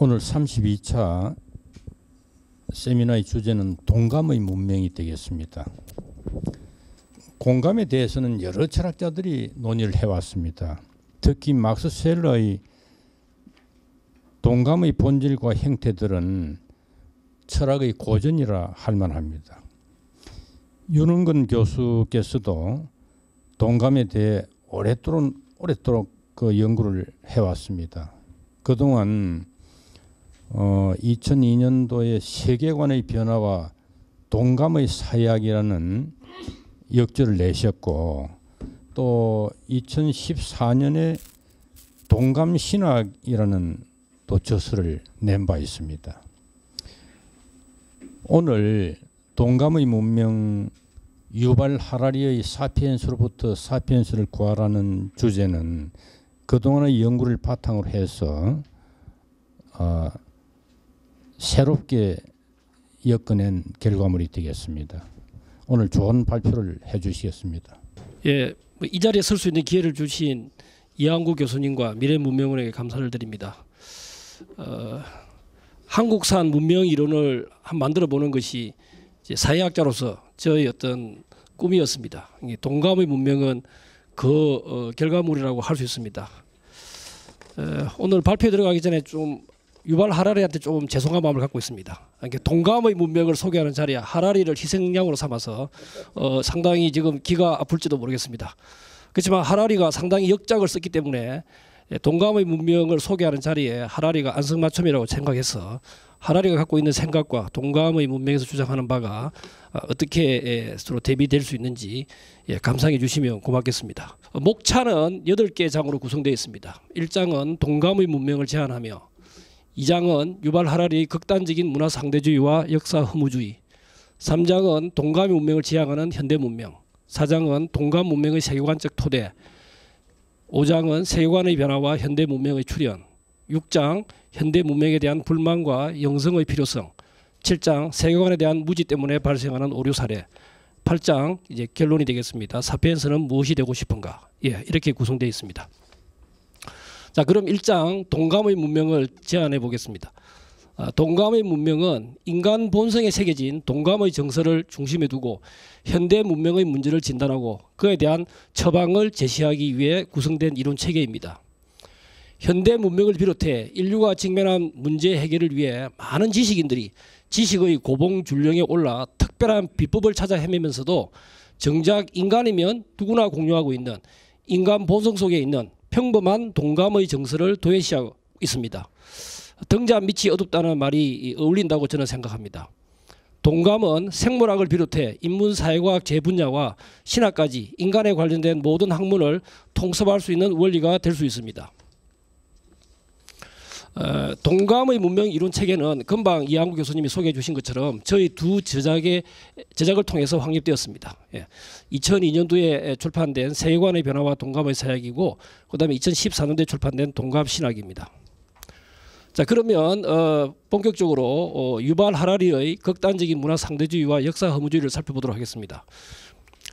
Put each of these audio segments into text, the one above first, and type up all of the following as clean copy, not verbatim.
오늘 32차 세미나의 주제는 동감의 문명이 되겠습니다. 공감에 대해서는 여러 철학자들이 논의를 해왔습니다. 특히 막스 셀러의 동감의 본질과 형태들은 철학의 고전이라 할 만합니다. 윤은근 교수께서도 동감에 대해 오랫도록 그 연구를 해왔습니다. 그동안 2002년도에 세계관의 변화와 동감의 사회학이라는 역조를 내셨고, 또 2014년에 동감신학이라는 또 저서를 낸 바 있습니다. 오늘 동감의 문명, 유발 하라리의 사피엔스로부터 사피엔스를 구하라는 주제는 그동안의 연구를 바탕으로 해서 새롭게 엮어낸 결과물이 되겠습니다. 오늘 좋은 발표를 해주시겠습니다. 예, 이 자리에 설 수 있는 기회를 주신 이한구 교수님과 미래문명원에게 감사를 드립니다. 한국산 문명 이론을 만들어 보는 것이 이제 사회학자로서 저의 어떤 꿈이었습니다. 동감의 문명은 그 결과물이라고 할 수 있습니다. 오늘 발표에 들어가기 전에 좀 유발 하라리한테 좀 죄송한 마음을 갖고 있습니다. 동감의 문명을 소개하는 자리에 하라리를 희생양으로 삼아서 상당히 지금 기가 아플지도 모르겠습니다. 그렇지만 하라리가 상당히 역작을 썼기 때문에 동감의 문명을 소개하는 자리에 하라리가 안성맞춤이라고 생각해서 하라리가 갖고 있는 생각과 동감의 문명에서 주장하는 바가 어떻게 서로 대비될 수 있는지 감상해 주시면 고맙겠습니다. 목차는 8개 장으로 구성되어 있습니다. 1장은 동감의 문명을 제안하며, 2장은 유발 하라리의 극단적인 문화 상대주의와 역사 허무주의, 3장은 동감의 문명을 지향하는 현대 문명, 4장은 동감 문명의 세계관적 토대, 5장은 세계관의 변화와 현대 문명의 출현, 6장 현대 문명에 대한 불만과 영성의 필요성, 7장 세계관에 대한 무지 때문에 발생하는 오류 사례, 8장 이제 결론이 되겠습니다. 사피엔스는 무엇이 되고 싶은가? 이렇게 구성되어 있습니다. 자, 그럼 1장 동감의 문명을 제안해 보겠습니다. 동감의 문명은 인간 본성에 새겨진 동감의 정서를 중심에 두고 현대 문명의 문제를 진단하고 그에 대한 처방을 제시하기 위해 구성된 이론 체계입니다. 현대 문명을 비롯해 인류가 직면한 문제 해결을 위해 많은 지식인들이 지식의 고봉줄령에 올라 특별한 비법을 찾아 헤매면서도 정작 인간이면 누구나 공유하고 있는 인간 본성 속에 있는 평범한 동감의 정서를 도외시하고 있습니다. 등자 밑이 어둡다는 말이 어울린다고 저는 생각합니다. 동감은 생물학을 비롯해 인문사회과학 제분야와 신학까지 인간에 관련된 모든 학문을 통섭할 수 있는 원리가 될 수 있습니다. 동감의 문명 이론 체계는 금방 이한구 교수님이 소개해 주신 것처럼 저희 두 제작을 통해서 확립되었습니다. 2002년도에 출판된 세계관의 변화와 동감의 사역이고, 그 다음에 2014년도에 출판된 동감신학입니다. 자, 그러면 본격적으로 유발 하라리의 극단적인 문화 상대주의와 역사 허무주의를 살펴보도록 하겠습니다.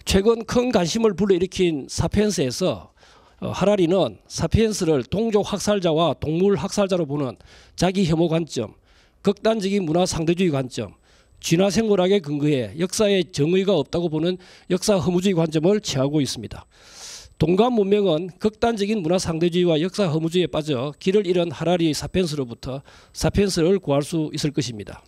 최근 큰 관심을 불러일으킨 사피엔스에서 하라리는 사피엔스를 동족 학살자와 동물 학살자로 보는 자기 혐오 관점, 극단적인 문화 상대주의 관점, 진화 생물학에 근거해 역사에 정의가 없다고 보는 역사 허무주의 관점을 취하고 있습니다. 동감 문명은 극단적인 문화 상대주의와 역사 허무주의에 빠져 길을 잃은 하라리의 사피엔스로부터 사피엔스를 구할 수 있을 것입니다.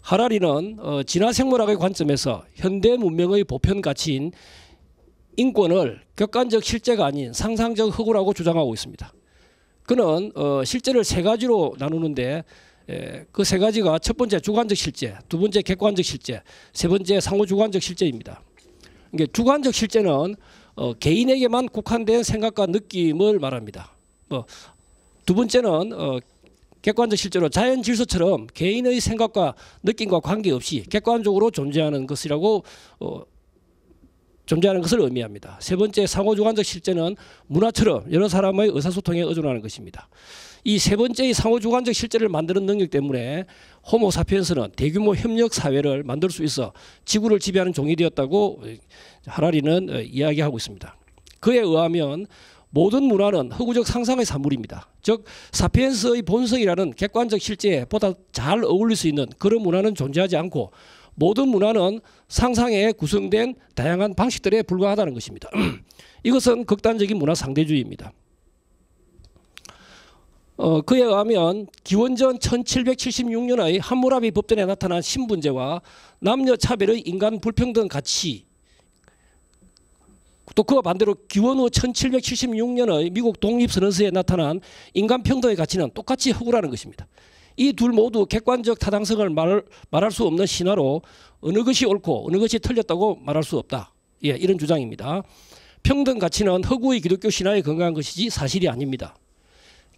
하라리는 진화 생물학의 관점에서 현대 문명의 보편 가치인 인권을 객관적 실제가 아닌 상상적 허구라고 주장하고 있습니다. 그는 실제를 세 가지로 나누는데 그 세 가지가 첫 번째 주관적 실제, 두 번째 객관적 실제, 세 번째 상호주관적 실제입니다. 주관적 실제는 개인에게만 국한된 생각과 느낌을 말합니다. 두 번째는 객관적 실제로 자연 질서처럼 개인의 생각과 느낌과 관계없이 객관적으로 존재하는 것이라고 존재하는 것을 의미합니다. 세 번째 상호주관적 실제는 문화처럼 여러 사람의 의사소통에 의존하는 것입니다. 이 세 번째의 상호주관적 실제를 만드는 능력 때문에 호모 사피엔스는 대규모 협력 사회를 만들 수 있어 지구를 지배하는 종이 되었다고 하라리는 이야기하고 있습니다. 그에 의하면 모든 문화는 허구적 상상의 산물입니다. 즉 사피엔스의 본성이라는 객관적 실제에 보다 잘 어울릴 수 있는 그런 문화는 존재하지 않고 모든 문화는 상상에 구성된 다양한 방식들에 불과하다는 것입니다. 이것은 극단적인 문화 상대주의입니다. 그에 의하면 기원전 1776년의 함무라비 법전에 나타난 신분제와 남녀 차별의 인간 불평등 가치, 또 그와 반대로 기원 후 1776년의 미국 독립선언서에 나타난 인간 평등의 가치는 똑같이 허구라는 것입니다. 이 둘 모두 객관적 타당성을 말할 수 없는 신화로 어느 것이 옳고 어느 것이 틀렸다고 말할 수 없다. 예, 이런 주장입니다. 평등 가치는 허구의 기독교 신화에 근거한 것이지 사실이 아닙니다.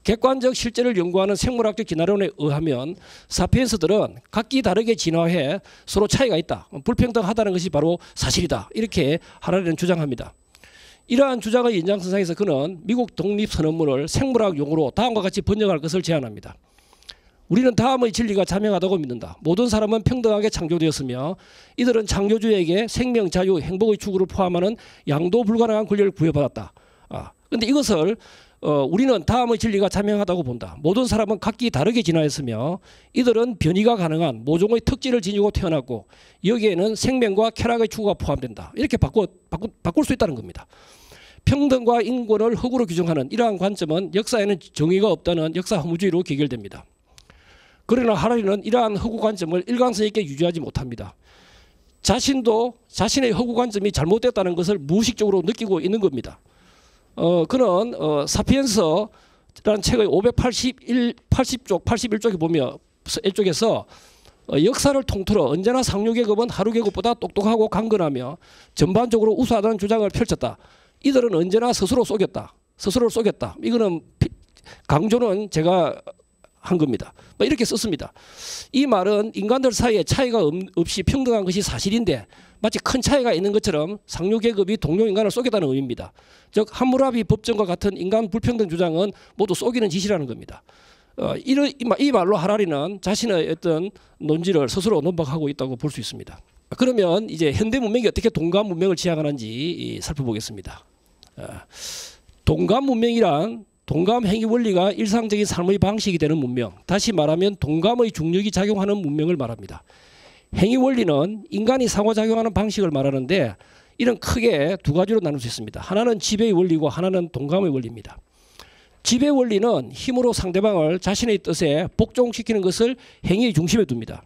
객관적 실제를 연구하는 생물학적 진화론에 의하면 사피엔스들은 각기 다르게 진화해 서로 차이가 있다, 불평등하다는 것이 바로 사실이다, 이렇게 하라리는 주장합니다. 이러한 주장의 연장선상에서 그는 미국 독립선언문을 생물학 용어로 다음과 같이 번역할 것을 제안합니다. 우리는 다음의 진리가 자명하다고 믿는다. 모든 사람은 평등하게 창조되었으며 이들은 창조주에게 생명, 자유, 행복의 추구를 포함하는 양도 불가능한 권리를 부여받았다. 그런데 이것을 우리는 다음의 진리가 자명하다고 본다. 모든 사람은 각기 다르게 진화했으며 이들은 변이가 가능한 모종의 특질을 지니고 태어났고 여기에는 생명과 쾌락의 추구가 포함된다. 이렇게 바꿀 수 있다는 겁니다. 평등과 인권을 허구로 규정하는 이러한 관점은 역사에는 정의가 없다는 역사 허무주의로 귀결됩니다. 그러나 하라리는 이러한 허구 관점을 일관성 있게 유지하지 못합니다. 자신도 자신의 허구 관점이 잘못됐다는 것을 무의식적으로 느끼고 있는 겁니다. 그는 사피엔스라는 책의 80쪽, 81쪽에 보면 일쪽에서 역사를 통틀어 언제나 상류계급은 하류계급보다 똑똑하고 강건하며 전반적으로 우수하다는 주장을 펼쳤다. 이들은 언제나 스스로를 속였다. 이거는 강조는 제가 한 겁니다. 이렇게 썼습니다. 이 말은 인간들 사이에 차이가 없이 평등한 것이 사실인데 마치 큰 차이가 있는 것처럼 상류계급이 동료인간을 속였다는 의미입니다. 즉 함무라비 법전과 같은 인간 불평등 주장은 모두 속이는 짓이라는 겁니다. 이 말로 하라리는 자신의 어떤 논지를 스스로 논박하고 있다고 볼 수 있습니다. 그러면 이제 현대 문명이 어떻게 동감 문명을 지향하는지 살펴보겠습니다. 동감 문명이란 동감 행위 원리가 일상적인 삶의 방식이 되는 문명, 다시 말하면 동감의 중력이 작용하는 문명을 말합니다. 행위 원리는 인간이 상호작용하는 방식을 말하는데 이는 크게 두 가지로 나눌 수 있습니다. 하나는 지배의 원리고 하나는 동감의 원리입니다. 지배 원리는 힘으로 상대방을 자신의 뜻에 복종시키는 것을 행위의 중심에 둡니다.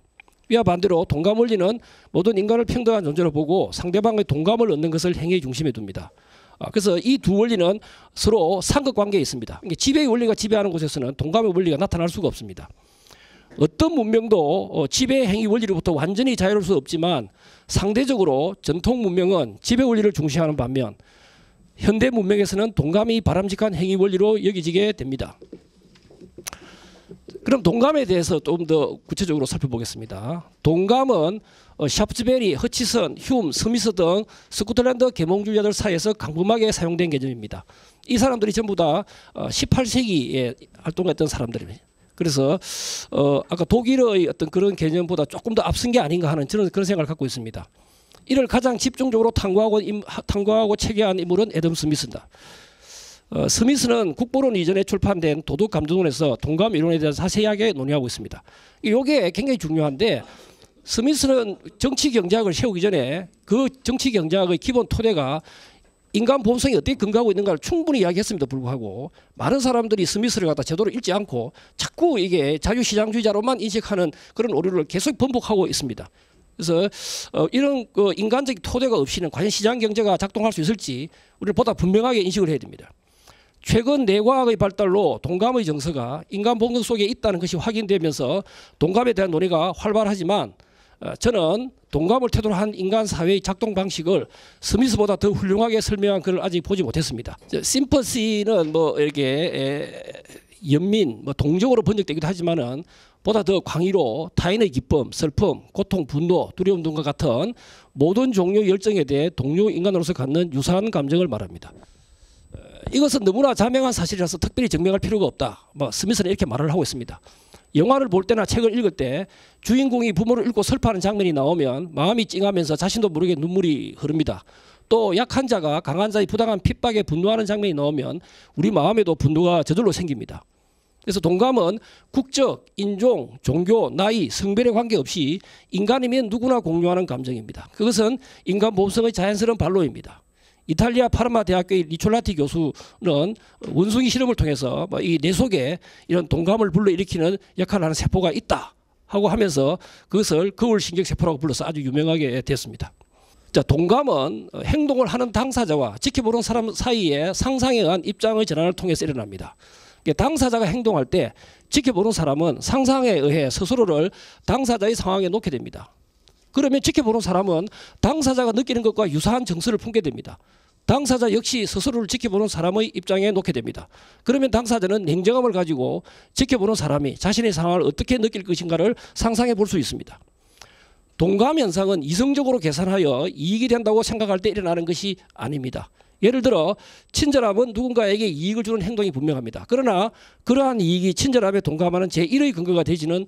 이와 반대로 동감 원리는 모든 인간을 평등한 존재로 보고 상대방의 동감을 얻는 것을 행위의 중심에 둡니다. 그래서 이 두 원리는 서로 상극관계에 있습니다. 지배의 원리가 지배하는 곳에서는 동감의 원리가 나타날 수가 없습니다. 어떤 문명도 지배 행위 원리로부터 완전히 자유로울 수 없지만 상대적으로 전통 문명은 지배 원리를 중시하는 반면 현대 문명에서는 동감이 바람직한 행위 원리로 여겨지게 됩니다. 그럼 동감에 대해서 좀 더 구체적으로 살펴보겠습니다. 동감은 샤프츠베리, 허치슨, 휴움, 스미스 등 스코틀랜드 계몽주의자들 사이에서 강범하게 사용된 개념입니다. 이 사람들이 전부 다 18세기에 활동했던 사람들입니다. 그래서 아까 독일의 어떤 그런 개념보다 조금 더 앞선 게 아닌가 하는 저는 그런 생각을 갖고 있습니다. 이를 가장 집중적으로 탐구하고 체계한 인물은 애덤 스미스입니다. 스미스는 국보론 이전에 출판된 도덕감정론에서 동감 이론에 대해서 자세하게 논의하고 있습니다. 이게 굉장히 중요한데 스미스는 정치경제학을 세우기 전에 그 정치경제학의 기본 토대가 인간 본성이 어떻게 근거하고 있는가를 충분히 이야기했음에도 불구하고 많은 사람들이 스미스를 갖다 제대로 읽지 않고 자꾸 이게 자유시장주의자로만 인식하는 그런 오류를 계속 번복하고 있습니다. 그래서 이런 인간적 토대가 없이는 과연 시장경제가 작동할 수 있을지 우리는 보다 분명하게 인식을 해야 됩니다. 최근 뇌과학의 발달로 동감의 정서가 인간 본능 속에 있다는 것이 확인되면서 동감에 대한 논의가 활발하지만 저는 동감을 태도로 한 인간 사회의 작동 방식을 스미스보다 더 훌륭하게 설명한 글을 아직 보지 못했습니다. 심퍼시는 뭐 이렇게 연민, 동정으로 번역되기도 하지만은 보다 더 광의로 타인의 기쁨, 슬픔, 고통, 분노, 두려움 등과 같은 모든 종류의 열정에 대해 동료 인간으로서 갖는 유사한 감정을 말합니다. 이것은 너무나 자명한 사실이라서 특별히 증명할 필요가 없다. 스미스는 이렇게 말을 하고 있습니다. 영화를 볼 때나 책을 읽을 때 주인공이 부모를 잃고 슬퍼하는 장면이 나오면 마음이 찡하면서 자신도 모르게 눈물이 흐릅니다. 또 약한 자가 강한 자의 부당한 핍박에 분노하는 장면이 나오면 우리 마음에도 분노가 저절로 생깁니다. 그래서 동감은 국적, 인종, 종교, 나이, 성별에 관계없이 인간이면 누구나 공유하는 감정입니다. 그것은 인간 본성의 자연스러운 반로입니다. 이탈리아 파르마 대학교의 리촐라티 교수는 원숭이 실험을 통해서 이 뇌 속에 이런 동감을 불러일으키는 역할을 하는 세포가 있다 하고 하면서 그것을 거울신경세포라고 불러서 아주 유명하게 됐습니다. 자, 동감은 행동을 하는 당사자와 지켜보는 사람 사이에 상상에 의한 입장의 전환을 통해서 일어납니다. 당사자가 행동할 때 지켜보는 사람은 상상에 의해 스스로를 당사자의 상황에 놓게 됩니다. 그러면 지켜보는 사람은 당사자가 느끼는 것과 유사한 정서를 품게 됩니다. 당사자 역시 스스로를 지켜보는 사람의 입장에 놓게 됩니다. 그러면 당사자는 냉정함을 가지고 지켜보는 사람이 자신의 상황을 어떻게 느낄 것인가를 상상해 볼 수 있습니다. 동감 현상은 이성적으로 계산하여 이익이 된다고 생각할 때 일어나는 것이 아닙니다. 예를 들어 친절함은 누군가에게 이익을 주는 행동이 분명합니다. 그러나 그러한 이익이 친절함에 동감하는 제1의 근거가 되지는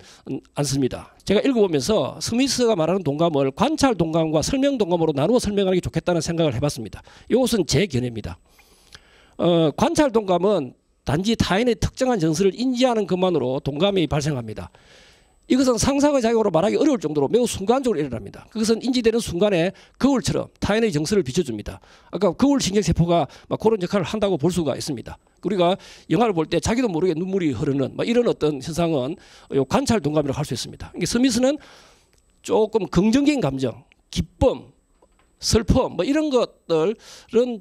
않습니다. 제가 읽어보면서 스미스가 말하는 동감을 관찰 동감과 설명 동감으로 나누어 설명하는 게 좋겠다는 생각을 해봤습니다. 이것은 제 견해입니다. 관찰 동감은 단지 타인의 특정한 정서를 인지하는 것만으로 동감이 발생합니다. 이것은 상상의 작용으로 말하기 어려울 정도로 매우 순간적으로 일어납니다. 그것은 인지되는 순간에 거울처럼 타인의 정서를 비춰줍니다. 아까 거울 신경세포가 그런 역할을 한다고 볼 수가 있습니다. 우리가 영화를 볼 때 자기도 모르게 눈물이 흐르는 이런 어떤 현상은 관찰 동감이라고 할 수 있습니다. 스미스는 조금 긍정적인 감정, 기쁨, 슬픔 이런 것들은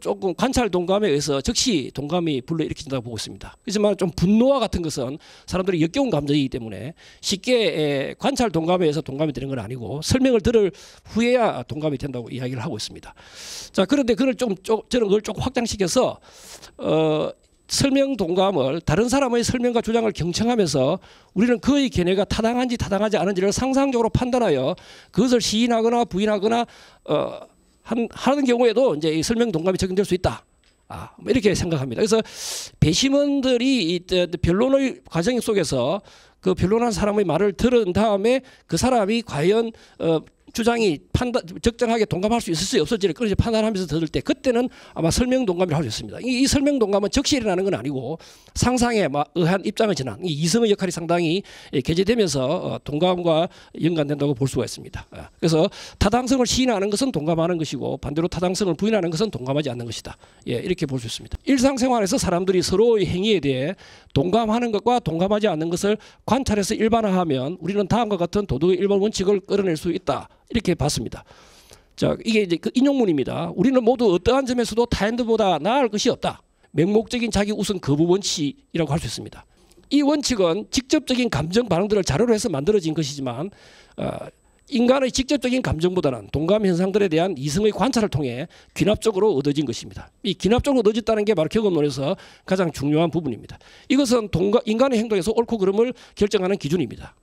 조금 관찰 동감에 의해서 즉시 동감이 불러일으킨다고 보고 있습니다. 하지만 좀 분노와 같은 것은 사람들이 역겨운 감정이기 때문에 쉽게 관찰 동감에 의해서 동감이 되는 건 아니고 설명을 들을 후에야 동감이 된다고 이야기를 하고 있습니다. 자, 그런데 그걸 저는 그걸 조금 확장시켜서 설명 동감을 다른 사람의 설명과 주장을 경청하면서 우리는 그의 견해가 타당한지 타당하지 않은지를 상상적으로 판단하여 그것을 시인하거나 부인하거나 하는 경우에도 이제 이 설명 동감이 적용될 수 있다. 이렇게 생각합니다. 그래서 배심원들이 변론의 과정 속에서 그 변론한 사람의 말을 들은 다음에 그 사람이 과연 주장이 적정하게 동감할 수 있을지 없을지를 그렇게 판단하면서 들을 때 그때는 아마 설명 동감이라고 할 수 있습니다. 이 설명 동감은 즉시 일어나는 건 아니고 상상에 의한 입장의 전환, 이 이성의 역할이 상당히 개재되면서 동감과 연관된다고 볼 수가 있습니다. 그래서 타당성을 시인하는 것은 동감하는 것이고 반대로 타당성을 부인하는 것은 동감하지 않는 것이다. 이렇게 볼 수 있습니다. 일상생활에서 사람들이 서로의 행위에 대해 동감하는 것과 동감하지 않는 것을 관찰해서 일반화하면 우리는 다음과 같은 도덕의 일반 원칙을 끌어낼 수 있다. 이렇게 봤습니다. 자, 이게 이제 그 인용문입니다. 우리는 모두 어떠한 점에서도 타인들보다 나을 것이 없다. 맹목적인 자기 우선 거부 원칙이라고 할 수 있습니다. 이 원칙은 직접적인 감정 반응들을 자료로 해서 만들어진 것이지만 인간의 직접적인 감정보다는 동감 현상들에 대한 이성의 관찰을 통해 귀납적으로 얻어진 것입니다. 이 귀납적으로 얻어졌다는 게 바로 경험론에서 가장 중요한 부분입니다. 이것은 인간의 행동에서 옳고 그름을 결정하는 기준입니다.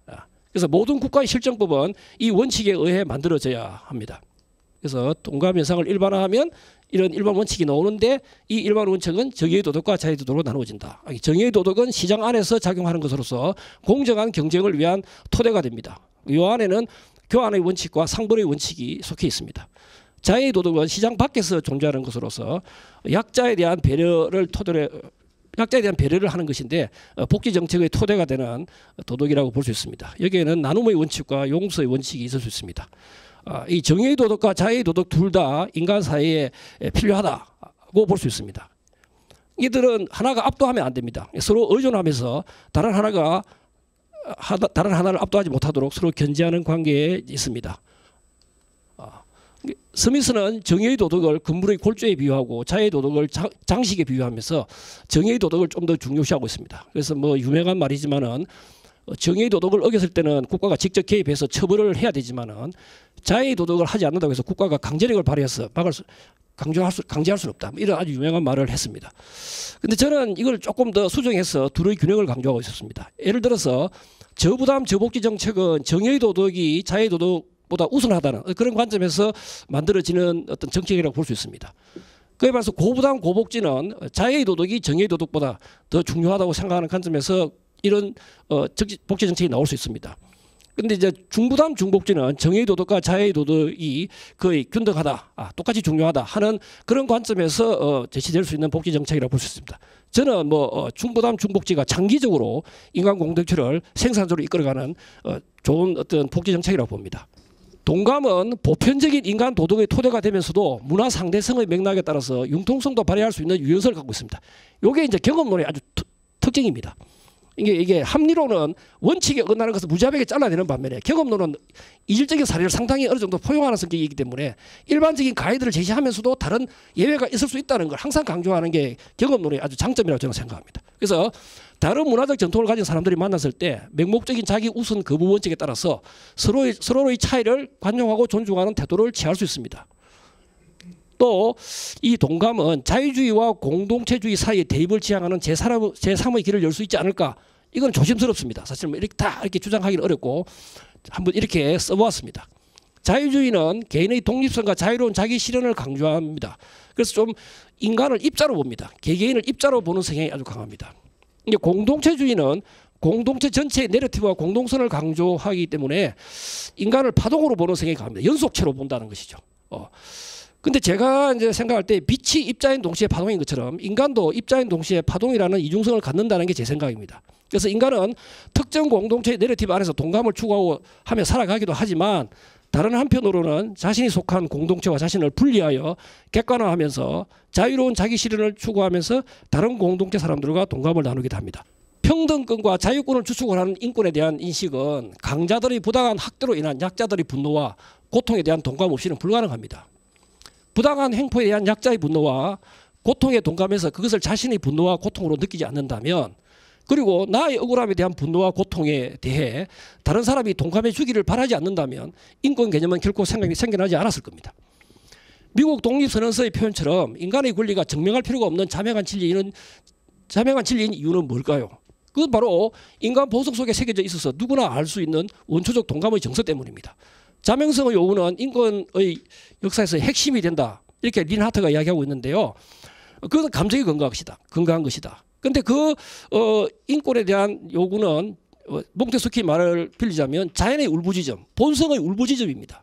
그래서 모든 국가의 실정법은 이 원칙에 의해 만들어져야 합니다. 그래서 동감 현상을 일반화하면 이런 일반 원칙이 나오는데 이 일반 원칙은 정의의 도덕과 자의 도덕으로 나누어진다. 정의의 도덕은 시장 안에서 작용하는 것으로서 공정한 경쟁을 위한 토대가 됩니다. 이 안에는 교환의 원칙과 상벌의 원칙이 속해 있습니다. 자의 도덕은 시장 밖에서 존재하는 것으로서 약자에 대한 배려를 하는 것인데 복지 정책의 토대가 되는 도덕이라고 볼 수 있습니다. 여기에는 나눔의 원칙과 용서의 원칙이 있을 수 있습니다. 이 정의의 도덕과 자의 도덕 둘 다 인간 사회에 필요하다고 볼 수 있습니다. 이들은 하나가 압도하면 안 됩니다. 서로 의존하면서 다른 하나를 압도하지 못하도록 서로 견제하는 관계에 있습니다. 스미스는 정의의 도덕을 건물의 골조에 비유하고 자의 도덕을 장식에 비유하면서 정의의 도덕을 좀 더 중요시하고 있습니다. 그래서 유명한 말이지만은 정의의 도덕을 어겼을 때는 국가가 직접 개입해서 처벌을 해야 되지만은 자의 도덕을 하지 않는다고 해서 국가가 강제력을 발휘해서 강제할 수는 없다. 이런 아주 유명한 말을 했습니다. 근데 저는 이걸 조금 더 수정해서 둘의 균형을 강조하고 있었습니다. 예를 들어서 저부담 저복지 정책은 정의의 도덕이 자의 도덕보다 우선하다는 그런 관점에서 만들어지는 어떤 정책이라고 볼 수 있습니다. 그에 반해서 고부담 고복지는 자의 도덕이 정의의 도덕보다 더 중요하다고 생각하는 관점에서 이런 복지 정책이 나올 수 있습니다. 근데 이제 중부담 중복지는 정의 도덕과 자의 도덕이 거의 균등하다, 똑같이 중요하다 하는 그런 관점에서 제시될 수 있는 복지 정책이라고 볼 수 있습니다. 저는 뭐 중부담 중복지가 장기적으로 인간 공동체를 생산적으로 이끌어가는 좋은 어떤 복지 정책이라고 봅니다. 동감은 보편적인 인간 도덕의 토대가 되면서도 문화 상대성의 맥락에 따라서 융통성도 발휘할 수 있는 유연성을 갖고 있습니다. 이게 이제 경험론의 아주 특징입니다. 이게 합리론은 원칙에 어긋나는 것을 무자비하게 잘라내는 반면에 경험론은 이질적인 사례를 상당히 어느 정도 포용하는 성격이기 때문에 일반적인 가이드를 제시하면서도 다른 예외가 있을 수 있다는 걸 항상 강조하는 게 경험론의 아주 장점이라고 저는 생각합니다. 그래서 다른 문화적 전통을 가진 사람들이 만났을 때 맹목적인 자기 우선 거부 원칙에 따라서 서로의 차이를 관용하고 존중하는 태도를 취할 수 있습니다. 또 이 동감은 자유주의와 공동체주의 사이에 대입을 지향하는 제3의 길을 열 수 있지 않을까, 이건 조심스럽습니다. 사실 뭐 이렇게 다 이렇게 주장하기는 어렵고 한번 이렇게 써보았습니다. 자유주의는 개인의 독립성과 자유로운 자기 실현을 강조합니다. 그래서 좀 인간을 입자로 봅니다. 개개인을 입자로 보는 성향이 아주 강합니다. 이제 공동체주의는 공동체 전체의 내러티브와 공동선을 강조하기 때문에 인간을 파동으로 보는 성향이 강합니다. 연속체로 본다는 것이죠. 근데 제가 이제 생각할 때 빛이 입자인 동시에 파동인 것처럼 인간도 입자인 동시에 파동이라는 이중성을 갖는다는 게 제 생각입니다. 그래서 인간은 특정 공동체의 내러티브 안에서 동감을 추구하고 하며 살아가기도 하지만 다른 한편으로는 자신이 속한 공동체와 자신을 분리하여 객관화하면서 자유로운 자기 실현을 추구하면서 다른 공동체 사람들과 동감을 나누기도 합니다. 평등권과 자유권을 주축을 하는 인권에 대한 인식은 강자들의 부당한 학대로 인한 약자들의 분노와 고통에 대한 동감 없이는 불가능합니다. 부당한 행포에 대한 약자의 분노와 고통에 동감해서 그것을 자신의 분노와 고통으로 느끼지 않는다면, 그리고 나의 억울함에 대한 분노와 고통에 대해 다른 사람이 동감해 주기를 바라지 않는다면 인권 개념은 결코 생겨나지 않았을 겁니다. 미국 독립선언서의 표현처럼 인간의 권리가 증명할 필요가 없는 자명한 진리인 이유는 뭘까요? 그건 바로 인간 보석 속에 새겨져 있어서 누구나 알 수 있는 원초적 동감의 정서 때문입니다. 자명성의 요구는 인권의 역사에서 핵심이 된다, 이렇게 린하트가 이야기하고 있는데요. 그것은 감정이 건강한 것이다. 그런데 그 인권에 대한 요구는 몽테스키 말을 빌리자면 자연의 울부짖음, 본성의 울부짖음입니다.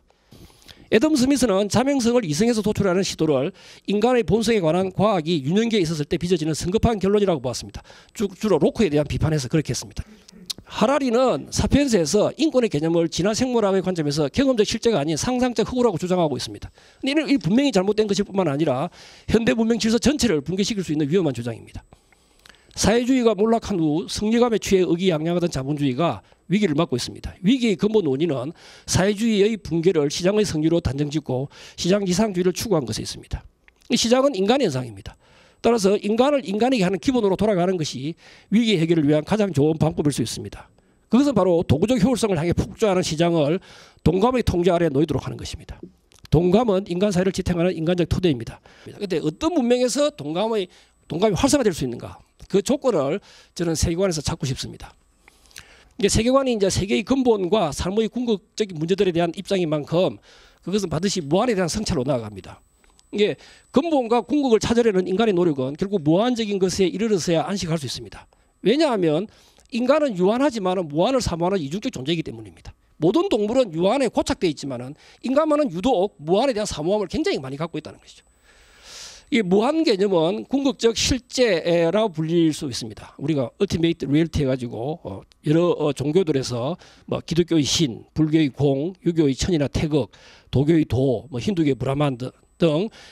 애덤 스미스는 자명성을 이성에서 도출하는 시도를 인간의 본성에 관한 과학이 유년기에 있었을 때 빚어지는 성급한 결론이라고 보았습니다. 주로 로크에 대한 비판에서 그렇게 했습니다. 하라리는 사피엔스에서 인권의 개념을 진화 생물학의 관점에서 경험적 실제가 아닌 상상적 허구라고 주장하고 있습니다. 근데 이 분명히 잘못된 것일 뿐만 아니라 현대 문명 질서 전체를 붕괴시킬 수 있는 위험한 주장입니다. 사회주의가 몰락한 후 승리감에 취해 의기양양하던 자본주의가 위기를 맞고 있습니다. 위기의 근본 원인은 사회주의의 붕괴를 시장의 성리로 단정짓고 시장지상주의를 추구한 것에 있습니다. 시장은 인간의 현상입니다. 따라서 인간을 인간에게 하는 기본으로 돌아가는 것이 위기 해결을 위한 가장 좋은 방법일 수 있습니다. 그것은 바로 도구적 효율성을 향해 폭주하는 시장을 동감의 통제 아래 놓이도록 하는 것입니다. 동감은 인간 사회를 지탱하는 인간적 토대입니다. 그런데 어떤 문명에서 동감이 활성화될 수 있는가? 그 조건을 저는 세계관에서 찾고 싶습니다. 이제 세계관이 이제 세계의 근본과 삶의 궁극적인 문제들에 대한 입장인 만큼 그것은 반드시 무한에 대한 성찰로 나아갑니다. 이게 근본과 궁극을 찾으려는 인간의 노력은 결국 무한적인 것에 이르러서야 안식할 수 있습니다. 왜냐하면 인간은 유한하지만 무한을 사모하는 이중적 존재이기 때문입니다. 모든 동물은 유한에 고착되어 있지만 인간만은 유독 무한에 대한 사모함을 굉장히 많이 갖고 있다는 것이죠. 이 무한 개념은 궁극적 실제라고 불릴 수 있습니다. 우리가 ultimate reality 해가지고 여러 종교들에서 뭐 기독교의 신, 불교의 공, 유교의 천이나 태극, 도교의 도, 뭐 힌두교의 브라만 등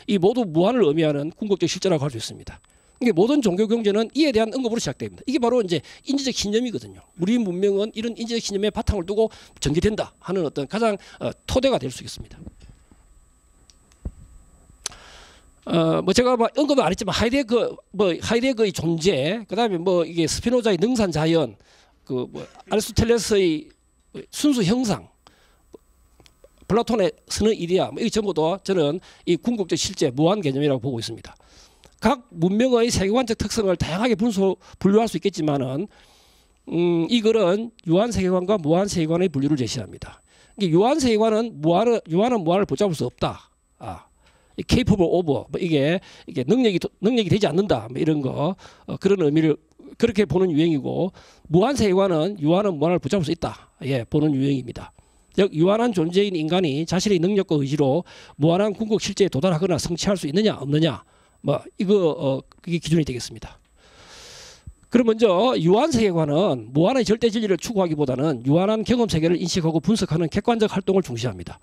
이 모두 무한을 의미하는 궁극적 실제라고 할 수 있습니다. 이게 모든 종교 경제는 이에 대한 언급으로 시작됩니다. 이게 바로 이제 인지적 신념이거든요. 우리 문명은 이런 인지적 신념에 바탕을 두고 전개된다 하는 어떤 가장 토대가 될 수 있습니다. 뭐 제가 뭐 언급은 안 했지만 하이데거의 존재, 그다음에 뭐 이게 스피노자의 능산 자연, 그 뭐 아리스토텔레스의 순수 형상, 플라톤의 선의 이데아, 이 전부 다 저는 이 궁극적 실제 무한 개념이라고 보고 있습니다. 각 문명의 세계관적 특성을 다양하게 분류할 수 있겠지만은 이 글은 유한 세계관과 무한 세계관의 분류를 제시합니다. 유한 세계관은 유한은 무한을 붙잡을 수 없다. capable of, 이게 능력이 되지 않는다, 뭐 이런 거 그런 의미를 그렇게 보는 유형이고, 무한세계관은 유한은 무한을 붙잡을 수 있다. 예, 보는 유형입니다. 즉 유한한 존재인 인간이 자신의 능력과 의지로 무한한 궁극 실제에 도달하거나 성취할 수 있느냐 없느냐, 뭐 이거 그게 기준이 되겠습니다. 그럼 먼저 유한 세계관은 무한의 절대 진리를 추구하기보다는 유한한 경험 세계를 인식하고 분석하는 객관적 활동을 중시합니다.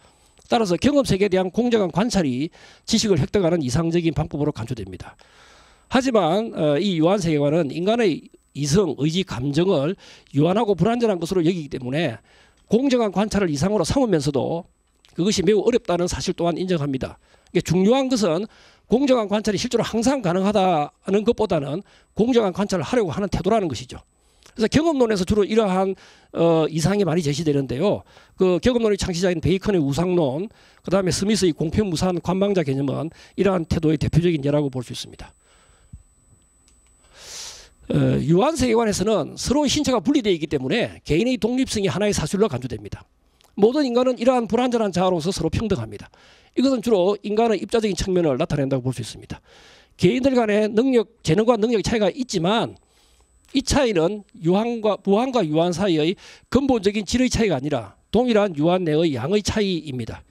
따라서 경험 세계에 대한 공정한 관찰이 지식을 획득하는 이상적인 방법으로 간주됩니다. 하지만 이 유한 세계관은 인간의 이성, 의지, 감정을 유한하고 불완전한 것으로 여기기 때문에 공정한 관찰을 이상으로 삼으면서도 그것이 매우 어렵다는 사실 또한 인정합니다. 중요한 것은 공정한 관찰이 실제로 항상 가능하다는 것보다는 공정한 관찰을 하려고 하는 태도라는 것이죠. 그래서 경험론에서 주로 이러한 이상이 많이 제시되는데요. 그 경험론의 창시자인 베이컨의 우상론, 그다음에 스미스의 공평무산 관망자 개념은 이러한 태도의 대표적인 예라고 볼 수 있습니다. 유한 세계관에서는 서로 신체가 분리되어 있기 때문에 개인의 독립성이 하나의 사실로 간주됩니다. 모든 인간은 이러한 불완전한 자아로서 서로 평등합니다. 이것은 주로 인간의 입자적인 측면을 나타낸다고 볼 수 있습니다. 개인들 간의 재능과 능력의 차이가 있지만 이 차이는 무한과 유한 사이의 근본적인 질의 차이가 아니라 동일한 유한 내의 양의 차이입니다.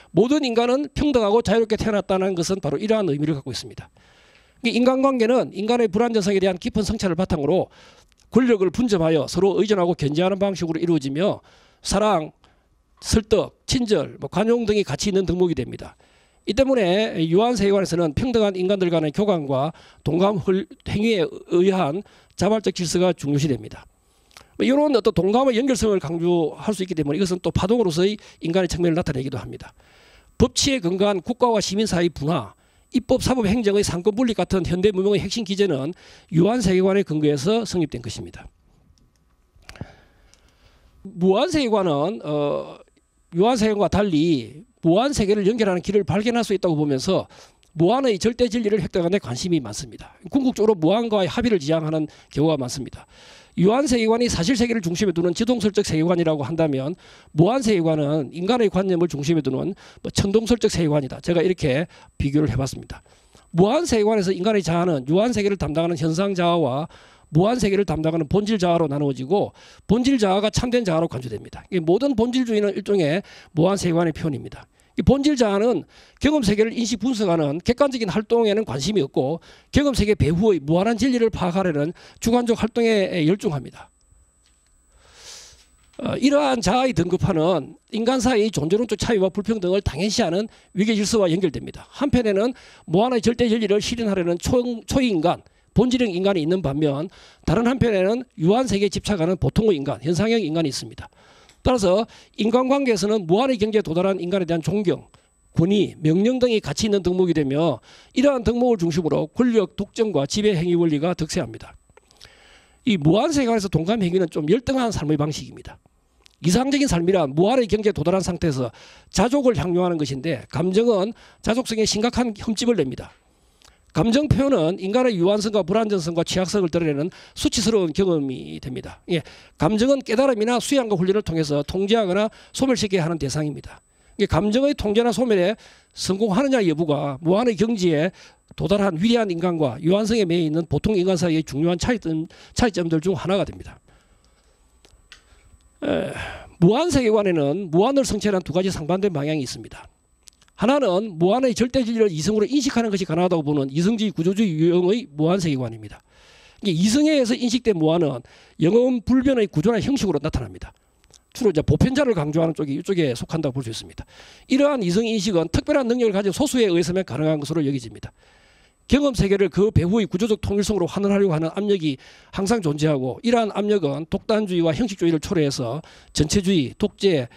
모든 인간은 평등하고 자유롭게 태어났다는 것은 바로 이러한 의미를 갖고 있습니다. 인간관계는 인간의 불완전성에 대한 깊은 성찰을 바탕으로 권력을 분점하여 서로 의존하고 견제하는 방식으로 이루어지며 사랑, 설득, 친절, 관용 등이 같이 있는 덕목이 됩니다. 이 때문에 유한 세계관에서는 평등한 인간들 간의 교감과 동감 행위에 의한 자발적 질서가 중요시됩니다. 이런 어떤 동감의 연결성을 강조할 수 있기 때문에 이것은 또 파동으로서의 인간의 측면을 나타내기도 합니다. 법치에 근거한 국가와 시민 사이의 분화, 입법, 사법, 행정의 상권 분립 같은 현대 문명의 핵심 기제는 유한 세계관에 근거해서 성립된 것입니다. 무한 세계관은 유한 세계관과 달리 무한 세계를 연결하는 길을 발견할 수 있다고 보면서 무한의 절대 진리를 획득하는 데 관심이 많습니다. 궁극적으로 무한과의 합의를 지향하는 경우가 많습니다. 유한 세계관이 사실 세계를 중심에 두는 지동설적 세계관이라고 한다면 무한 세계관은 인간의 관념을 중심에 두는 천동설적 세계관이다. 제가 이렇게 비교를 해봤습니다. 무한 세계관에서 인간의 자아는 유한 세계를 담당하는 현상 자아와 무한 세계를 담당하는 본질 자아로 나누어지고 본질 자아가 참된 자아로 간주됩니다. 모든 본질주의는 일종의 무한 세계관의 표현입니다. 이 본질 자아는 경험 세계를 인식 분석하는 객관적인 활동에는 관심이 없고 경험 세계 배후의 무한한 진리를 파악하려는 주관적 활동에 열중합니다. 이러한 자아의 등급화는 인간 사이의 존재론적 차이와 불평등을 당연시하는 위계 질서와 연결됩니다. 한편에는 무한의 절대 진리를 실현하려는 초인간, 본질형 인간이 있는 반면 다른 한편에는 유한 세계에 집착하는 보통의 인간, 현상형 인간이 있습니다. 따라서 인간관계에서는 무한의 경지에 도달한 인간에 대한 존경, 권위, 명령 등이 같이 있는 덕목이 되며 이러한 덕목을 중심으로 권력, 독점과 지배 행위 원리가 득세합니다. 이 무한 세계관에서 동감 행위는 좀 열등한 삶의 방식입니다. 이상적인 삶이란 무한의 경지에 도달한 상태에서 자족을 향유하는 것인데 감정은 자족성에 심각한 흠집을 냅니다. 감정 표현은 인간의 유한성과 불완전성과 취약성을 드러내는 수치스러운 경험이 됩니다. 감정은 깨달음이나 수양과 훈련을 통해서 통제하거나 소멸시켜야 하는 대상입니다. 감정의 통제나 소멸에 성공하느냐 여부가 무한의 경지에 도달한 위대한 인간과 유한성에 매여 있는 보통 인간 사이의 중요한 차이점들 중 하나가 됩니다. 무한 세계관에는 무한을 성취하는 두 가지 상반된 방향이 있습니다. 하나는 무한의 절대 진리를 이성으로 인식하는 것이 가능하다고 보는 이성주의 구조주의 유형의 무한 세계관입니다. 이성에 의해서 인식된 무한은 영혼 불변의 구조나 형식으로 나타납니다. 주로 이제 보편자를 강조하는 쪽이 이쪽에 속한다고 볼 수 있습니다. 이러한 이성 인식은 특별한 능력을 가진 소수에 의해서만 가능한 것으로 여겨집니다. 경험 세계를 그 배후의 구조적 통일성으로 환원하려고 하는 압력이 항상 존재하고 이러한 압력은 독단주의와 형식주의를 초래해서 전체주의, 독재,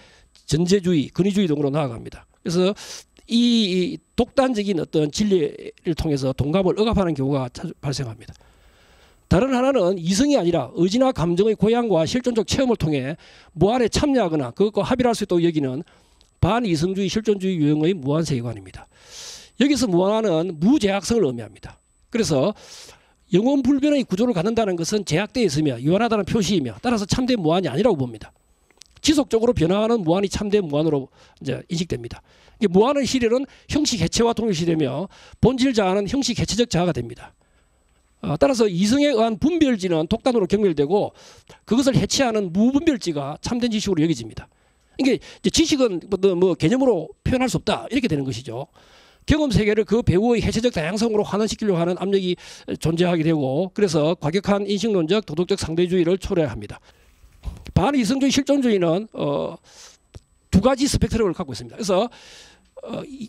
전제주의, 근위주의 등으로 나아갑니다. 그래서 이 독단적인 어떤 진리를 통해서 동감을 억압하는 경우가 발생합니다. 다른 하나는 이성이 아니라 의지나 감정의 고양과 실존적 체험을 통해 무한에 참여하거나 그것과 합의할 수 있도록 여기는 반이성주의 실존주의 유형의 무한 세계관입니다. 여기서 무한은 무제약성을 의미합니다. 그래서 영원 불변의 구조를 갖는다는 것은 제약되어 있으며 유한하다는 표시이며 따라서 참된 무한이 아니라고 봅니다. 지속적으로 변화하는 무한이 참된 무한으로 이제 인식됩니다. 무한의 실현은 형식 해체와 동일시되며 본질 자아는 형식 해체적 자아가 됩니다. 따라서 이성에 의한 분별지는 독단으로 경멸되고 그것을 해체하는 무분별지가 참된 지식으로 여겨집니다. 이게 이제 지식은 뭐 개념으로 표현할 수 없다 이렇게 되는 것이죠. 경험 세계를 그 배우의 해체적 다양성으로 환원시키려고 하는 압력이 존재하게 되고 그래서 과격한 인식론적 도덕적 상대주의를 초래합니다. 반이성주의 실존주의는 두 가지 스펙트럼을 갖고 있습니다. 그래서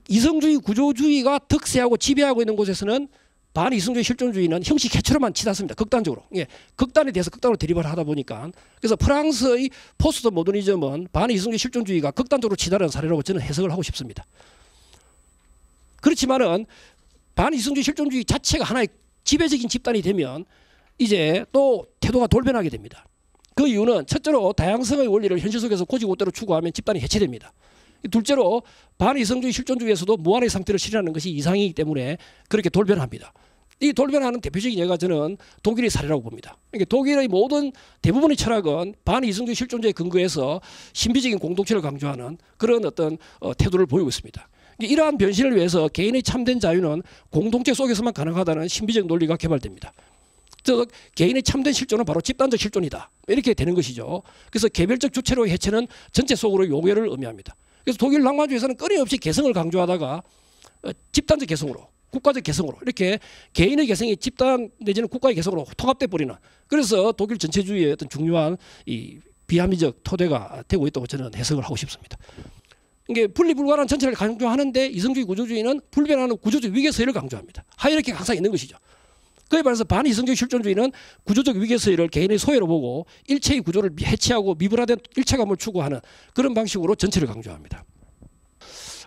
이성주의 구조주의가 득세하고 지배하고 있는 곳에서는 반이성주의 실존주의는 형식 해체로만 치닫습니다. 극단적으로. 예, 극단에 대해서 극단으로 대립을 하다 보니까 그래서 프랑스의 포스트 모더니즘은 반이성주의 실존주의가 극단적으로 치달은 사례라고 저는 해석을 하고 싶습니다. 그렇지만은 반이성주의 실존주의 자체가 하나의 지배적인 집단이 되면 이제 또 태도가 돌변하게 됩니다. 그 이유는 첫째로 다양성의 원리를 현실 속에서 고지고대로 추구하면 집단이 해체됩니다. 둘째로 반이성주의 실존주의에서도 무한의 상태를 실현하는 것이 이상이기 때문에 그렇게 돌변합니다. 이 돌변하는 대표적인 예가 저는 독일의 사례라고 봅니다. 그러니까 독일의 모든 대부분의 철학은 반이성주의 실존주의에 근거해서 신비적인 공동체를 강조하는 그런 어떤 태도를 보이고 있습니다. 이러한 변신을 위해서 개인의 참된 자유는 공동체 속에서만 가능하다는 신비적 논리가 개발됩니다. 즉 개인의 참된 실존은 바로 집단적 실존이다. 이렇게 되는 것이죠. 그래서 개별적 주체로의 해체는 전체 속으로의 요괴를 의미합니다. 그래서 독일 낭만주의에서는 끊임없이 개성을 강조하다가 집단적 개성으로 국가적 개성으로 이렇게 개인의 개성이 집단 내지는 국가의 개성으로 통합돼 버리는 그래서 독일 전체주의의 어떤 중요한 이 비합리적 토대가 되고 있다고 저는 해석을 하고 싶습니다. 이게 분리 불가능한 전체를 강조하는데 이성주의 구조주의는 불변하는 구조적 위계서열을 강조합니다. 하이라키가 항상 있는 것이죠. 그에 반해서 반이성주의 실존주의는 구조적 위계서열을 개인의 소외로 보고 일체의 구조를 해체하고 미분화된 일체감을 추구하는 그런 방식으로 전체를 강조합니다.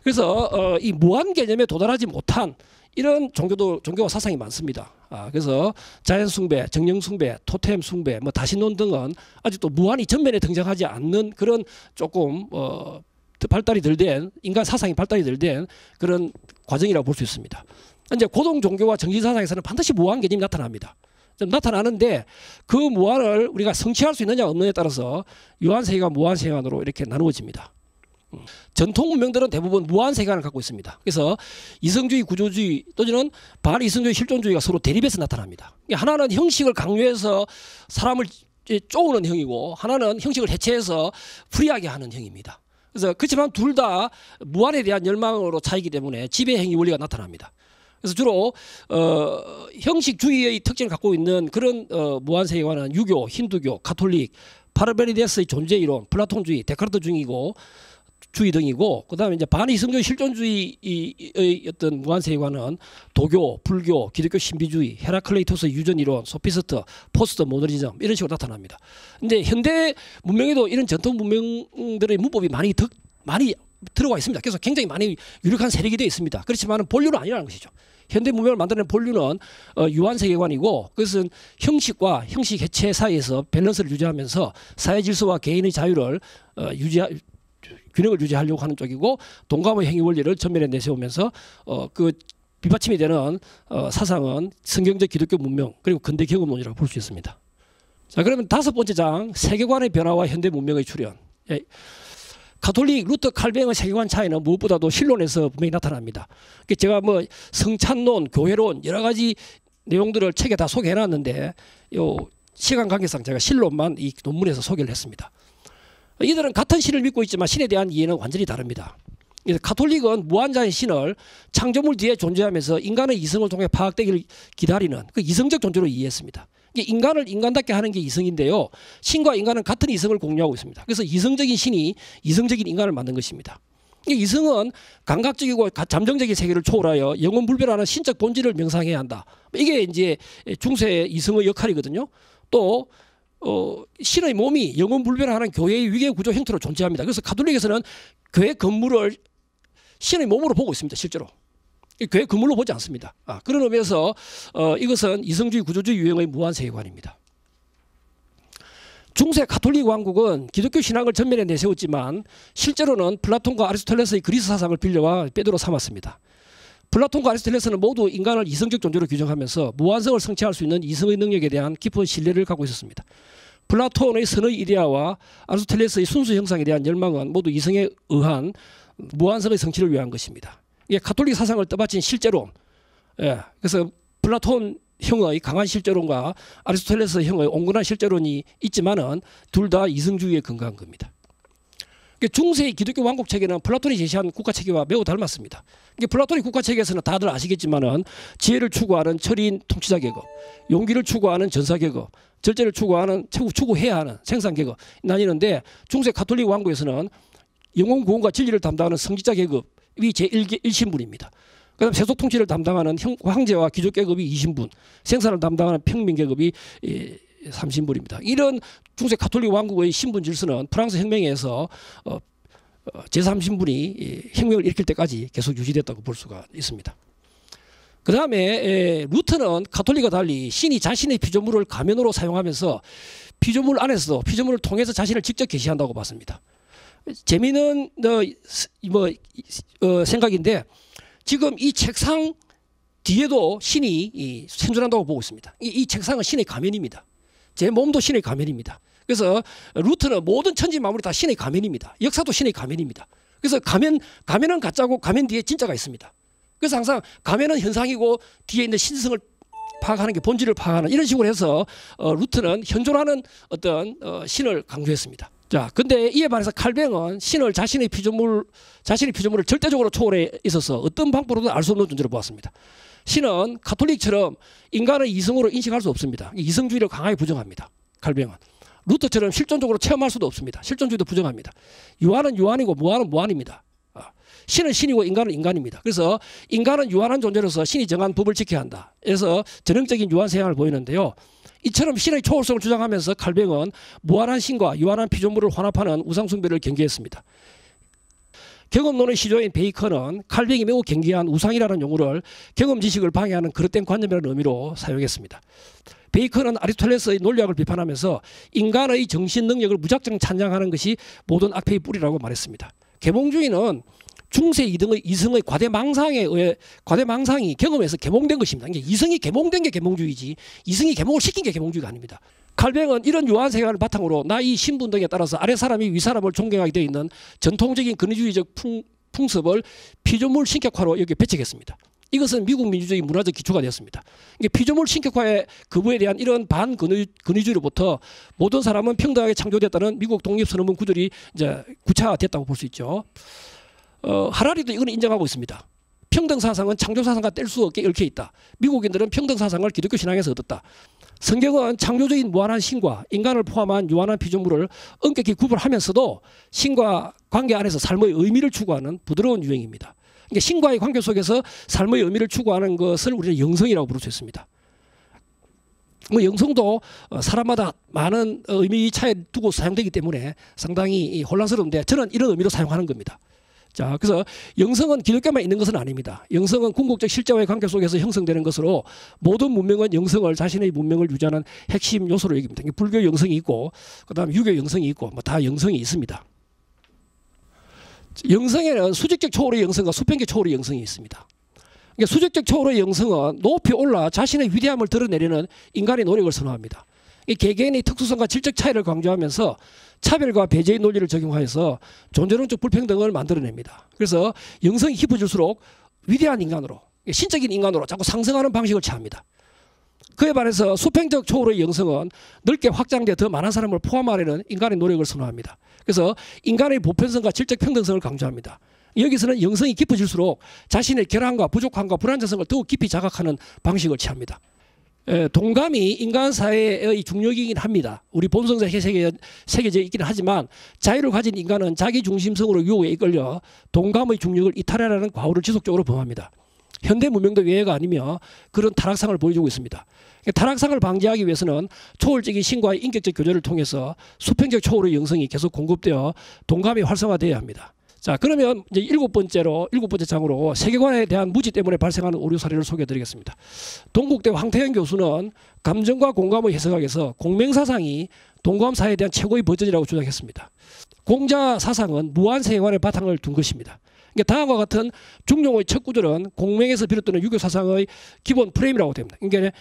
그래서 이 무한 개념에 도달하지 못한 이런 종교와 사상이 많습니다. 그래서 자연 숭배, 정령 숭배, 토템 숭배, 뭐 다신론 등은 아직도 무한이 전면에 등장하지 않는 그런 조금 발달이 덜 된 인간 사상이 발달이 덜 된 그런 과정이라고 볼 수 있습니다. 이제 고동 종교와 정신 사상에서는 반드시 무한 개념이 나타납니다. 나타나는데 그 무한을 우리가 성취할 수 있느냐 없느냐에 따라서 유한세계관, 무한세계관으로 이렇게 나누어집니다. 전통 문명들은 대부분 무한세계관을 갖고 있습니다. 그래서 이성주의, 구조주의 또는 반이성주의, 실존주의가 서로 대립해서 나타납니다. 하나는 형식을 강요해서 사람을 쪼우는 형이고 하나는 형식을 해체해서 프리하게 하는 형입니다. 그래서 그렇지만 둘 다 무한에 대한 열망으로 차이기 때문에 지배행위 원리가 나타납니다. 그래서 주로 형식주의의 특징을 갖고 있는 그런 무한세계관은 유교, 힌두교, 가톨릭, 파르메니데스의 존재이론, 플라톤주의, 데카르트 주의 등이고 그다음에 이제 반이성주의 실존주의의 어떤 무한세계관은 도교, 불교, 기독교 신비주의, 헤라클레이토스의 유전이론, 소피스트, 포스트 모더니즘 이런 식으로 나타납니다. 근데 현대 문명에도 이런 전통 문명들의 문법이 많이 들어가 있습니다. 그래서 굉장히 많이 유력한 세력이 되어 있습니다. 그렇지만 본류는 아니라는 것이죠. 현대 문명을 만드는 본류는 유한세계관이고 그것은 형식과 형식 해체 사이에서 밸런스를 유지하면서 사회 질서와 개인의 자유를 균형을 유지하려고 하는 쪽이고 동감의 행위 원리를 전면에 내세우면서 그 비받침이 되는 사상은 성경적 기독교 문명 그리고 근대 경험론이라고 볼 수 있습니다. 자, 그러면 다섯 번째 장 세계관의 변화와 현대 문명의 출현. 가톨릭 루터 칼뱅의 세계관 차이는 무엇보다도 신론에서 분명히 나타납니다. 제가 뭐 성찬론, 교회론 여러 가지 내용들을 책에 다 소개해놨는데 요 시간 관계상 제가 신론만 이 논문에서 소개를 했습니다. 이들은 같은 신을 믿고 있지만 신에 대한 이해는 완전히 다릅니다. 가톨릭은 무한자의 신을 창조물 뒤에 존재하면서 인간의 이성을 통해 파악되기를 기다리는 그 이성적 존재로 이해했습니다. 인간을 인간답게 하는 게 이성인데요. 신과 인간은 같은 이성을 공유하고 있습니다. 그래서 이성적인 신이 이성적인 인간을 만든 것입니다. 이성은 감각적이고 잠정적인 세계를 초월하여 영원 불변하는 신적 본질을 명상해야 한다. 이게 이제 중세 이성의 역할이거든요. 또 신의 몸이 영원 불변하는 교회의 위계 구조 형태로 존재합니다. 그래서 가톨릭에서는 교회 건물을 신의 몸으로 보고 있습니다. 실제로. 교회 건물로 보지 않습니다. 그런 의미에서 이것은 이성주의 구조주의 유형의 무한세계관입니다. 중세 가톨릭 왕국은 기독교 신앙을 전면에 내세웠지만 실제로는 플라톤과 아리스토텔레스의 그리스 사상을 빌려와 빼도록 삼았습니다. 플라톤과 아리스토텔레스는 모두 인간을 이성적 존재로 규정하면서 무한성을 성취할 수 있는 이성의 능력에 대한 깊은 신뢰를 갖고 있었습니다. 플라톤의 선의 이데아와 아리스토텔레스의 순수 형상에 대한 열망은 모두 이성에 의한 무한성의 성취를 위한 것입니다. 이게 가톨릭 사상을 떠받친 실제론. 그래서 플라톤 형의 강한 실제론과 아리스토텔레스 형의 온건한 실제론이 있지만은 둘 다 이성주의에 근거한 겁니다. 중세의 기독교 왕국 체계는 플라톤이 제시한 국가 체계와 매우 닮았습니다. 플라톤의 국가 체계에서는 다들 아시겠지만은 지혜를 추구하는 철인 통치자 계급, 용기를 추구하는 전사 계급, 절제를 추구해야 하는 생산 계급 나뉘는데 중세 가톨릭 왕국에서는 영혼 구원과 진리를 담당하는 성직자 계급이 제1신분입니다. 그다음 세속 통치를 담당하는 황제와 귀족 계급이 2신분, 생산을 담당하는 평민 계급이 3신분입니다. 이런 중세 가톨릭 왕국의 신분 질서는 프랑스 혁명에서 제3신분이 혁명을 일으킬 때까지 계속 유지됐다고 볼 수가 있습니다. 그 다음에 루터는 가톨릭과 달리 신이 자신의 피조물을 가면으로 사용하면서 피조물 안에서도 피조물을 통해서 자신을 직접 계시한다고 봤습니다. 재미있는 생각인데 지금 이 책상 뒤에도 신이 생존한다고 보고 있습니다. 이 책상은 신의 가면입니다. 제 몸도 신의 가면입니다. 그래서 루터는 모든 천지 만물이 다 신의 가면입니다. 역사도 신의 가면입니다. 그래서 가면은 가짜고 가면 뒤에 진짜가 있습니다. 그래서 항상 가면은 현상이고 뒤에 있는 신성을 파악하는 게 본질을 파악하는 이런 식으로 해서 루터는 현존하는 어떤 신을 강조했습니다. 자, 근데 이에 반해서 칼뱅은 신을 자신의 피조물을 절대적으로 초월해 있어서 어떤 방법으로도 알 수 없는 존재로 보았습니다. 신은 가톨릭처럼 인간의 이성으로 인식할 수 없습니다. 이성주의를 강하게 부정합니다. 칼뱅은. 루터처럼 실존적으로 체험할 수도 없습니다. 실존주의도 부정합니다. 유한은 유한이고 무한은 무한입니다. 신은 신이고 인간은 인간입니다. 그래서 인간은 유한한 존재로서 신이 정한 법을 지켜야 한다. 그래서 전형적인 유한 성향을 보이는데요. 이처럼 신의 초월성을 주장하면서 칼뱅은 무한한 신과 유한한 피조물을 혼합하는 우상숭배를 경계했습니다. 경험론의 시조인 베이컨은 칼뱅이 매우 경계한 우상이라는 용어를 경험 지식을 방해하는 그릇된 관념이라는 의미로 사용했습니다. 베이컨은 아리스토텔레스의 논리학을 비판하면서 인간의 정신 능력을 무작정 찬양하는 것이 모든 악폐의 뿌리라고 말했습니다. 계몽주의는 중세 이성의 과대망상이 경험에서 계몽된 것입니다. 이성이 계몽된 게 계몽주의지 이성이 계몽을 시킨 게 계몽주의가 아닙니다. 칼뱅은 이런 유한 세계관을 바탕으로 나이 신분 등에 따라서 아래 사람이 위 사람을 존경하게 되어 있는 전통적인 근위주의적 풍습을 피조물 신격화로 여기 배척했습니다. 이것은 미국 민주주의 문화적 기초가 되었습니다. 피조물 신격화의 거부에 대한 이런 반근위주의로부터 모든 사람은 평등하게 창조됐다는 미국 독립선언문 구절이 이제 구체화됐다고 볼 수 있죠. 하라리도 이걸 인정하고 있습니다. 평등 사상은 창조 사상과 뗄 수 없게 얽혀 있다. 미국인들은 평등 사상을 기독교 신앙에서 얻었다. 성경은 창조적인 무한한 신과 인간을 포함한 유한한 피조물을 엄격히 구분하면서도 신과 관계 안에서 삶의 의미를 추구하는 부드러운 유행입니다. 그러니까 신과의 관계 속에서 삶의 의미를 추구하는 것을 우리는 영성이라고 부를 수 있습니다. 영성도 사람마다 많은 의미 차이를 두고 사용되기 때문에 상당히 혼란스러운데 저는 이런 의미로 사용하는 겁니다. 자, 그래서 영성은 기독교만 있는 것은 아닙니다. 영성은 궁극적 실제와의 관계 속에서 형성되는 것으로 모든 문명은 영성을 자신의 문명을 유지하는 핵심 요소로 여깁니다. 불교 영성이 있고 그다음 유교 영성이 있고 뭐 다 영성이 있습니다. 영성에는 수직적 초월의 영성과 수평적 초월의 영성이 있습니다. 그러니까 수직적 초월의 영성은 높이 올라 자신의 위대함을 드러내려는 인간의 노력을 선호합니다. 이 개개인의 특수성과 질적 차이를 강조하면서 차별과 배제의 논리를 적용하여서 존재론적 불평등을 만들어냅니다. 그래서 영성이 깊어질수록 위대한 인간으로 신적인 인간으로 자꾸 상승하는 방식을 취합니다. 그에 반해서 수평적 초월의 영성은 넓게 확장돼 더 많은 사람을 포함하려는 인간의 노력을 선호합니다. 그래서 인간의 보편성과 질적 평등성을 강조합니다. 여기서는 영성이 깊어질수록 자신의 결함과 부족함과 불완전성을 더욱 깊이 자각하는 방식을 취합니다. 동감이 인간 사회의 중력이긴 합니다. 우리 본성에 새겨져 있기는 하지만 자유를 가진 인간은 자기 중심성으로 유혹에 이끌려 동감의 중력을 이탈하라는 과오를 지속적으로 범합니다. 현대 문명도 외회가 아니며 그런 타락상을 보여주고 있습니다. 타락상을 방지하기 위해서는 초월적인 신과의 인격적 교제를 통해서 수평적 초월의 영성이 계속 공급되어 동감이 활성화되어야 합니다. 자, 그러면 이제 일곱 번째 장으로 세계관에 대한 무지 때문에 발생하는 오류 사례를 소개해드리겠습니다. 동국대 황태현 교수는 감정과 공감의 해석학에서 공명사상이 동감사에 대한 최고의 버전이라고 주장했습니다. 공자 사상은 무한 세계관의 바탕을 둔 것입니다. 그러니까 다음과 같은 중용의 첫 구절은 공명에서 비롯되는 유교 사상의 기본 프레임이라고 됩니다. 그러니까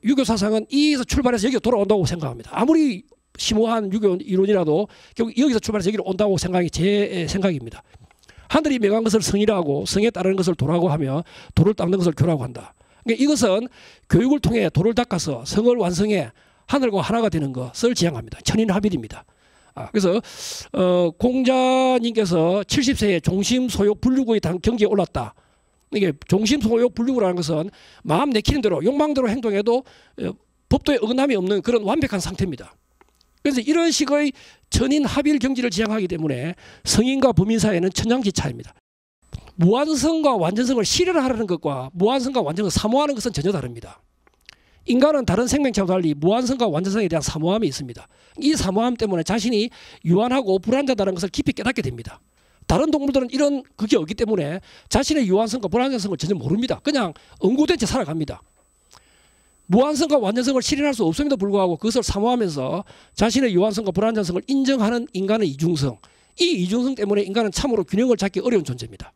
유교 사상은 이에서 출발해서 여기 돌아온다고 생각합니다. 아무리 심오한 유교 이론이라도 결국 여기서 출발해서 여기로 온다고 생각이 제 생각입니다. 하늘이 명한 것을 성이라고 성에 따르는 것을 도라고 하며 도를 닦는 것을 교라고 한다. 그러니까 이것은 교육을 통해 도를 닦아서 성을 완성해 하늘과 하나가 되는 것을 지향합니다. 천인합일입니다. 그래서 공자님께서 70세에 종심소욕 분류구의 경지에 올랐다. 이게 종심소욕 분류구라는 것은 마음 내키는 대로 욕망대로 행동해도 법도에 어긋남이 없는 그런 완벽한 상태입니다. 그래서 이런 식의 천인합일 경지를 지향하기 때문에 성인과 범인 사이에는 천양지차입니다. 무한성과 완전성을 실현하려는 것과 무한성과 완전성을 사모하는 것은 전혀 다릅니다. 인간은 다른 생명체와 달리 무한성과 완전성에 대한 사모함이 있습니다. 이 사모함 때문에 자신이 유한하고 불완전하다는 것을 깊이 깨닫게 됩니다. 다른 동물들은 이런 그게 없기 때문에 자신의 유한성과 불완전성을 전혀 모릅니다. 그냥 엉구된 채 살아갑니다. 무한성과 완전성을 실현할 수 없음에도 불구하고 그것을 사모하면서 자신의 유한성과 불완전성을 인정하는 인간의 이중성. 이 이중성 때문에 인간은 참으로 균형을 찾기 어려운 존재입니다.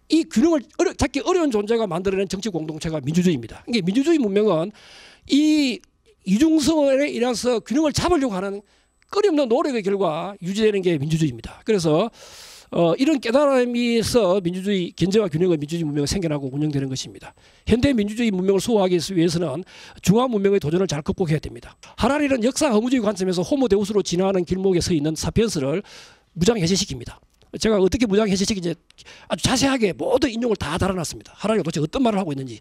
이 균형을 찾기 어려운 존재가 만들어낸 정치 공동체가 민주주의입니다. 이게 민주주의 문명은 이 이중성에 인해서 균형을 잡으려고 하는 끊임없는 노력의 결과 유지되는 게 민주주의입니다. 그래서 이런 깨달음이 있어 민주주의 견제와 균형의 민주주의 문명이 생겨나고 운영되는 것입니다. 현대 민주주의 문명을 수호하기 위해서는 중화 문명의 도전을 잘 극복해야 됩니다. 하라리는 역사 허무주의 관점에서 호모 데우스로 진화하는 길목에 서 있는 사피엔스를 무장 해제시킵니다. 제가 어떻게 무장 해제시키는지 아주 자세하게 모든 인용을 다 달아놨습니다. 하라리가 도대체 어떤 말을 하고 있는지.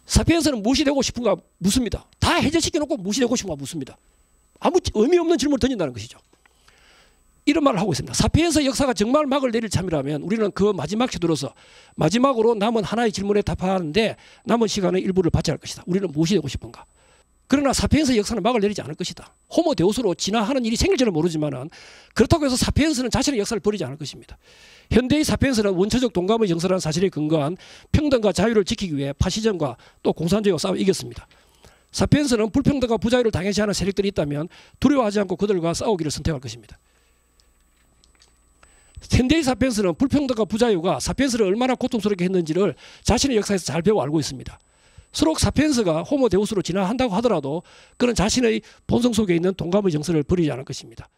사피엔스는 무엇이 되고 싶은가 묻습니다. 다 해제시켜놓고 무엇이 되고 싶은가 묻습니다. 아무 의미 없는 질문을 던진다는 것이죠. 이런 말을 하고 있습니다. 사피엔스의 역사가 정말 막을 내릴 참이라면 우리는 그 마지막 시도로서 마지막으로 남은 하나의 질문에 답하는데 남은 시간의 일부를 바쳐야 할 것이다. 우리는 무엇이 되고 싶은가. 그러나 사피엔스의 역사는 막을 내리지 않을 것이다. 호모 데우스로 진화하는 일이 생길지는 모르지만 그렇다고 해서 사피엔스는 자신의 역사를 버리지 않을 것입니다. 현대의 사피엔스는 원초적 동감의 정서라는 사실에 근거한 평등과 자유를 지키기 위해 파시즘과 또 공산주의와 싸워 이겼습니다. 사피엔스는 불평등과 부자유를 당연시하는 세력들이 있다면 두려워하지 않고 그들과 싸우기를 선택할 것입니다. 현대의 사피엔스는 불평등과 부자유가 사피엔스를 얼마나 고통스럽게 했는지를 자신의 역사에서 잘 배워 알고 있습니다. 서로 사피엔스가 호모 데우스로 진화한다고 하더라도 그는 자신의 본성 속에 있는 동감의 정서를 버리지 않을 것입니다.